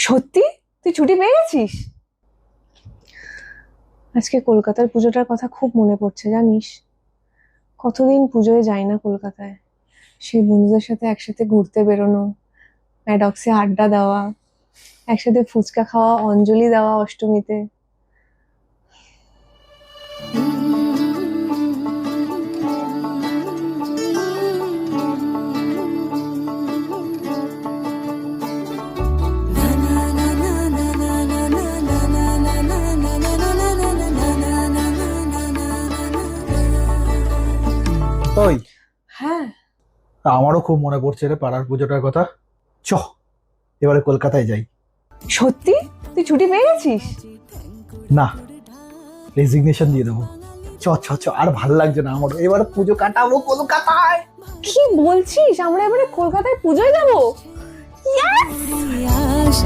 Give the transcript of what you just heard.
সত্যি? তুই ছুটি পেয়ে গেছিস? আজকে কলকাতার পুজোটার কথা খুব মনে পড়ছে, জানিস? কতদিন পুজোয় যাই না কলকাতায়। সেই বন্ধুদের সাথে একসাথে ঘুরতে বেরোনো, ম্যাডক্সে আড্ডা দেওয়া, একসাথে ফুচকা খাওয়া, অঞ্জলি দেওয়া অষ্টমীতে। ওই, হ্যাঁ। আমারও খুব মনে পড়ছে রে পাড়ার পুজোটার কথা। চ, এবারে কলকাতায় যাই। সত্যি? তুই ছুটি পেয়ে গেছিস? না, রেজিগনেশন দিয়ে দেবো। চ চ চ, আর ভাল লাগছে না আমার, এবার পুজো কাটাবো কলকাতায়। কি বলছিস? আমরা এবারে কলকাতায় পুজোয় যাবো? Yes!